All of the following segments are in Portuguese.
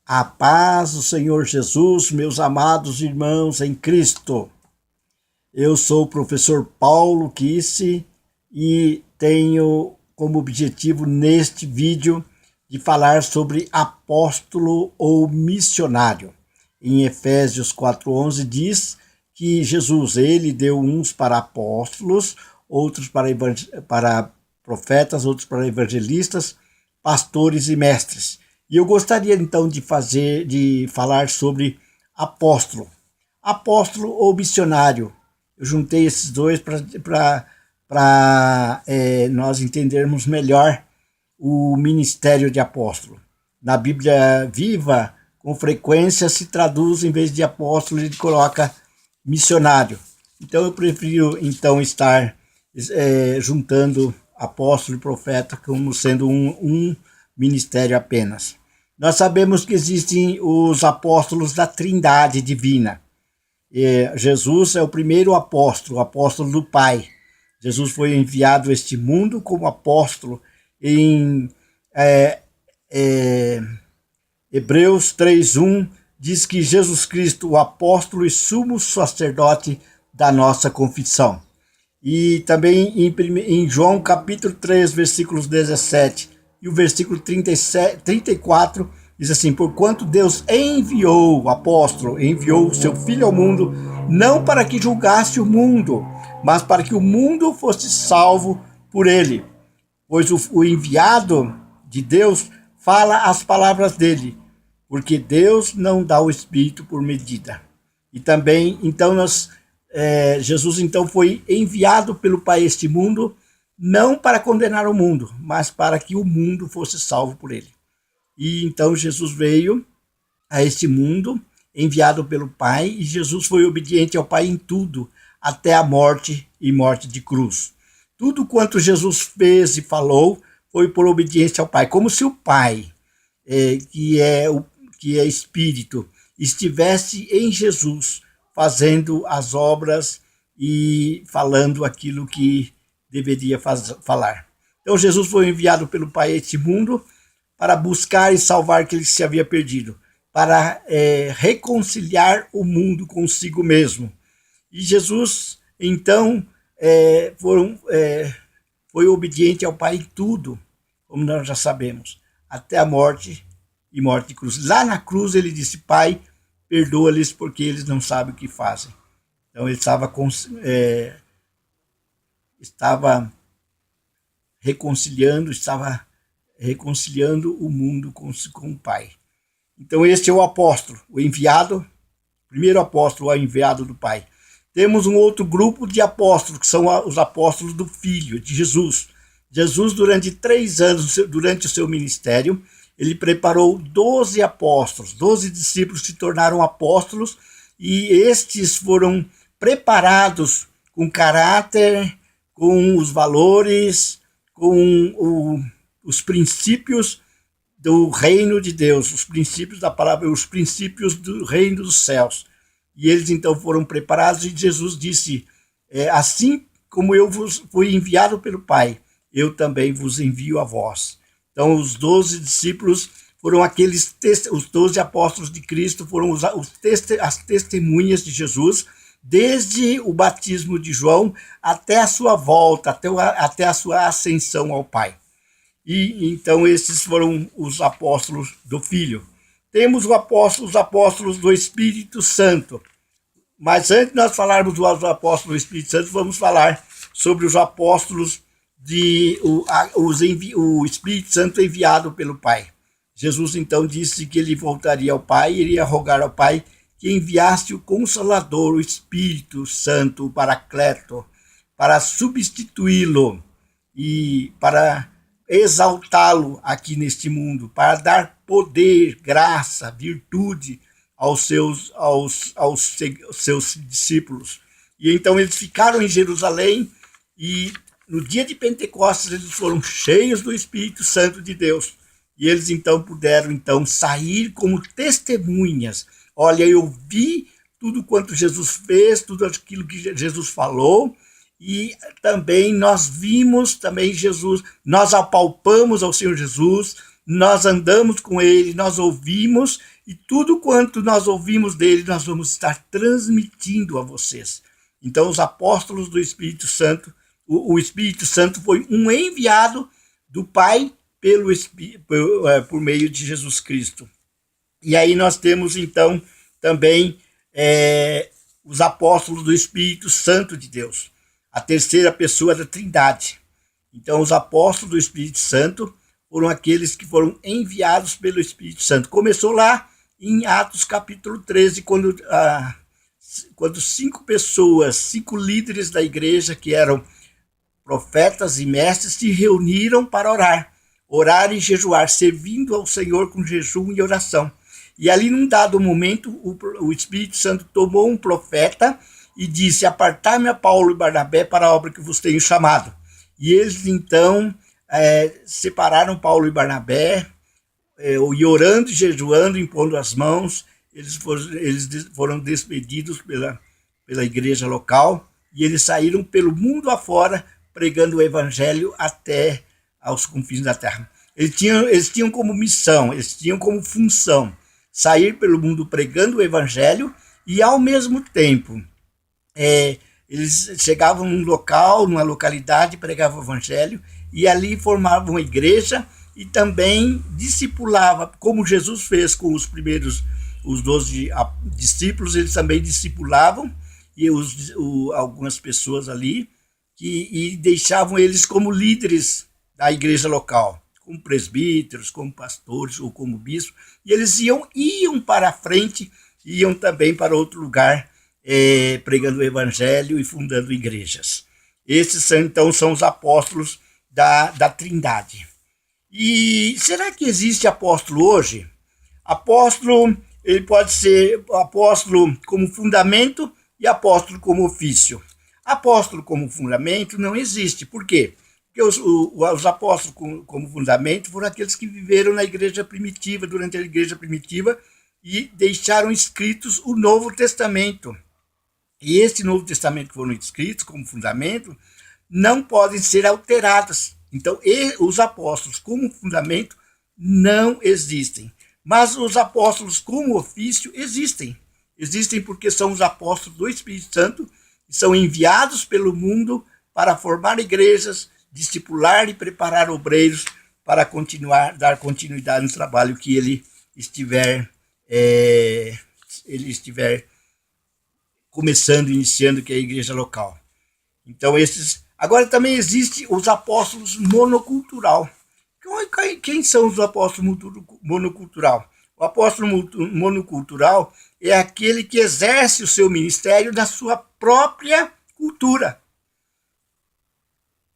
A paz do Senhor Jesus, meus amados irmãos em Cristo. Eu sou o professor Paulo Kisse e tenho como objetivo neste vídeo de falar sobre apóstolo ou missionário. Em Efésios 4:11 diz que Jesus, ele deu uns para apóstolos, outros para profetas, outros para evangelistas, pastores e mestres. E eu gostaria então de falar sobre apóstolo ou missionário. Eu juntei esses dois para nós entendermos melhor o ministério de apóstolo. Na Bíblia Viva, com frequência se traduz, em vez de apóstolo, ele coloca missionário. Então eu prefiro então estar juntando apóstolo e profeta como sendo um ministério apenas. Nós sabemos que existem os apóstolos da Trindade divina. Jesus é o primeiro apóstolo, o apóstolo do Pai. Jesus foi enviado a este mundo como apóstolo. Em Hebreus 3:1 diz que Jesus Cristo, o apóstolo e sumo sacerdote da nossa confissão. E também em João capítulo 3, versículos 17 e o versículo 34, diz assim: porquanto Deus enviou o apóstolo, enviou o seu Filho ao mundo, não para que julgasse o mundo, mas para que o mundo fosse salvo por ele. Pois o enviado de Deus fala as palavras dele, porque Deus não dá o Espírito por medida. E também, então, Jesus então foi enviado pelo Pai a este mundo, não para condenar o mundo, mas para que o mundo fosse salvo por ele. E então Jesus veio a este mundo, enviado pelo Pai, e Jesus foi obediente ao Pai em tudo, até a morte e morte de cruz. Tudo quanto Jesus fez e falou foi por obediência ao Pai, como se o Pai, que é Espírito, estivesse em Jesus, fazendo as obras e falando aquilo que deveria falar. Então Jesus foi enviado pelo Pai a este mundo para buscar e salvar aquele que se havia perdido, para reconciliar o mundo consigo mesmo. E Jesus, então, foi obediente ao Pai em tudo, como nós já sabemos, até a morte e morte de cruz. Lá na cruz ele disse: Pai, perdoa-lhes porque eles não sabem o que fazem. Então ele estava reconciliando o mundo com o Pai. Então este é o apóstolo, o enviado, o primeiro apóstolo, o enviado do Pai. Temos um outro grupo de apóstolos, que são os apóstolos do Filho, de Jesus. Jesus, durante 3 anos, durante o seu ministério, ele preparou 12 apóstolos, 12 discípulos se tornaram apóstolos, e estes foram preparados com caráter, com os valores, com os princípios do reino de Deus, os princípios da palavra, os princípios do reino dos céus. E eles então foram preparados, e Jesus disse: assim como eu vos fui enviado pelo Pai, eu também vos envio a vós. Então os 12 discípulos foram os 12 apóstolos de Cristo, foram as testemunhas de Jesus, desde o batismo de João até a sua volta, até a sua ascensão ao Pai. E então esses foram os apóstolos do Filho. Temos os apóstolos do Espírito Santo. Mas antes de nós falarmos dos apóstolos do Espírito Santo, vamos falar sobre os apóstolos o Espírito Santo enviado pelo Pai. Jesus então disse que ele voltaria ao Pai e iria rogar ao Pai que enviasse o Consolador, o Espírito Santo, o Paracleto, para substituí-lo e para exaltá-lo aqui neste mundo, para dar poder, graça, virtude aos seus discípulos. E então eles ficaram em Jerusalém, e no dia de Pentecostes eles foram cheios do Espírito Santo de Deus. E eles então puderam sair como testemunhas. Olha, eu vi tudo quanto Jesus fez, tudo aquilo que Jesus falou, e também nós vimos também Jesus, nós apalpamos ao Senhor Jesus, nós andamos com ele, nós ouvimos, e tudo quanto nós ouvimos dele, nós vamos estar transmitindo a vocês. Então, os apóstolos do Espírito Santo, o Espírito Santo foi um enviado do Pai por meio de Jesus Cristo. E aí nós temos, então, também os apóstolos do Espírito Santo de Deus, a terceira pessoa da Trindade. Então, os apóstolos do Espírito Santo foram aqueles que foram enviados pelo Espírito Santo. Começou lá em Atos capítulo 13, quando 5 líderes da igreja, que eram profetas e mestres, se reuniram para orar e jejuar, servindo ao Senhor com jejum e oração. E ali, num dado momento, o Espírito Santo tomou um profeta e disse: apartai-me a Paulo e Barnabé para a obra que vos tenho chamado. E eles, então, separaram Paulo e Barnabé, e orando e jejuando, impondo as mãos, eles foram despedidos pela igreja local, e eles saíram pelo mundo afora, pregando o evangelho até aos confins da terra. Eles tinham como missão, eles tinham como função sair pelo mundo pregando o evangelho, e ao mesmo tempo eles chegavam num local, numa localidade, pregavam o evangelho, e ali formavam uma igreja e também discipulava, como Jesus fez com os 12 discípulos. Eles também discipulavam e algumas pessoas ali, e deixavam eles como líderes da igreja local, como presbíteros, como pastores ou como bispos, e eles iam para a frente, iam também para outro lugar, pregando o evangelho e fundando igrejas. Esses então são os apóstolos da Trindade. E será que existe apóstolo hoje? Apóstolo, ele pode ser apóstolo como fundamento e apóstolo como ofício. Apóstolo como fundamento não existe. Por quê? Porque os apóstolos como fundamento foram aqueles que viveram na igreja primitiva, durante a igreja primitiva, e deixaram escritos o Novo Testamento. E esse Novo Testamento que foram escritos como fundamento não podem ser alterados. Então, os apóstolos como fundamento não existem. Mas os apóstolos como ofício existem. Existem porque são os apóstolos do Espírito Santo, que são enviados pelo mundo para formar igrejas, discipular e preparar obreiros para dar continuidade no trabalho que ele estiver começando, iniciando, que é a igreja local. Então, agora também existe os apóstolos monocultural. Quem são os apóstolos monocultural? O apóstolo monocultural é aquele que exerce o seu ministério na sua própria cultura.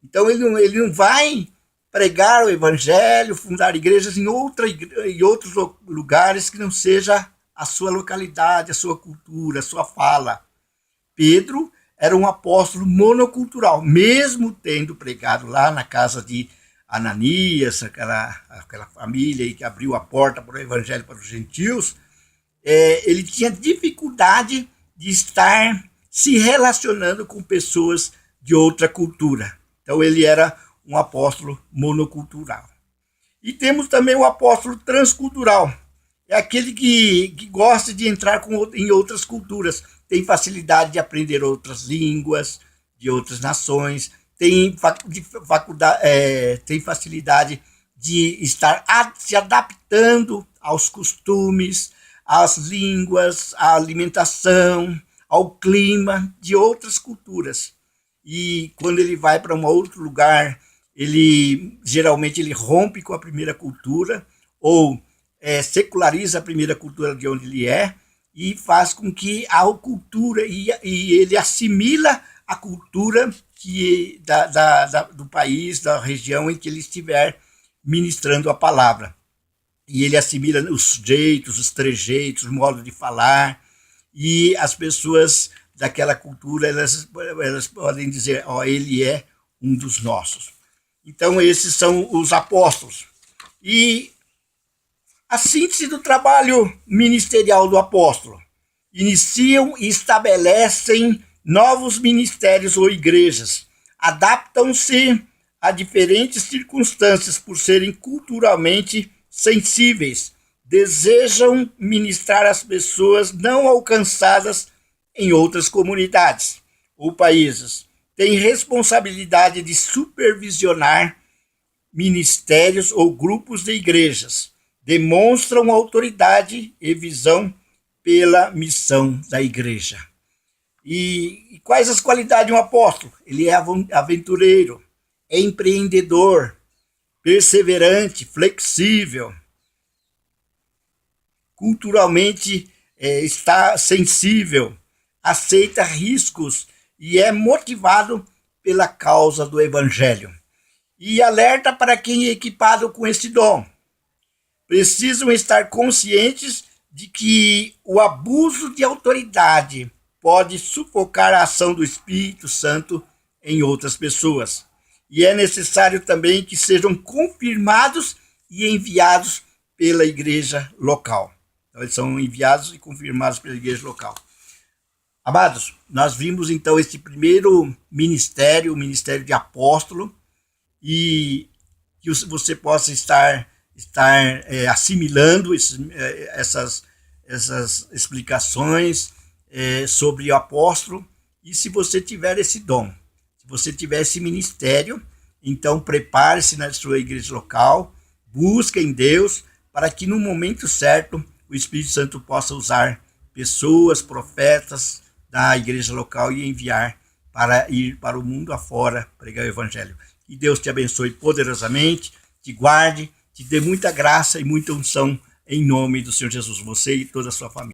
Então, ele não vai pregar o evangelho, fundar igrejas em outros lugares que não seja a sua localidade, a sua cultura, a sua fala. Pedro era um apóstolo monocultural, mesmo tendo pregado lá na casa de Ananias, aquela família aí que abriu a porta para o evangelho para os gentios. Ele tinha dificuldade de estar se relacionando com pessoas de outra cultura. Então, ele era um apóstolo monocultural. E temos também o apóstolo transcultural. É aquele que gosta de entrar em outras culturas, tem facilidade de aprender outras línguas de outras nações, tem facilidade de estar se adaptando aos costumes, às línguas, à alimentação, ao clima de outras culturas. E quando ele vai para um outro lugar, geralmente ele rompe com a primeira cultura, ou seculariza a primeira cultura de onde ele e faz com que a cultura, e ele assimila a cultura do país, da região em que ele estiver ministrando a palavra. E ele assimila os jeitos, os trejeitos, o modo de falar, e as pessoas daquela cultura, elas podem dizer: ele é um dos nossos. Então, esses são os apóstolos. E a síntese do trabalho ministerial do apóstolo: iniciam e estabelecem novos ministérios ou igrejas, adaptam-se a diferentes circunstâncias por serem culturalmente sensíveis, desejam ministrar às pessoas não alcançadas em outras comunidades ou países. Têm responsabilidade de supervisionar ministérios ou grupos de igrejas. Demonstram autoridade e visão pela missão da igreja. E quais as qualidades de um apóstolo? Ele é aventureiro, é empreendedor, perseverante, flexível, culturalmente está sensível, aceita riscos e é motivado pela causa do evangelho. E alerta para quem é equipado com esse dom. Precisam estar conscientes de que o abuso de autoridade pode sufocar a ação do Espírito Santo em outras pessoas. E é necessário também que sejam confirmados e enviados pela igreja local. Então, eles são enviados e confirmados pela igreja local. Amados, nós vimos então este primeiro ministério, o ministério de apóstolo, e que você possa estar assimilando essas explicações sobre o apóstolo. E se você tiver esse dom, se você tiver esse ministério, então prepare-se na sua igreja local, busque em Deus, para que no momento certo o Espírito Santo possa usar pessoas, profetas da igreja local e enviar para ir para o mundo afora pregar o evangelho. Que Deus te abençoe poderosamente, te guarde, te dê muita graça e muita unção em nome do Senhor Jesus, você e toda a sua família.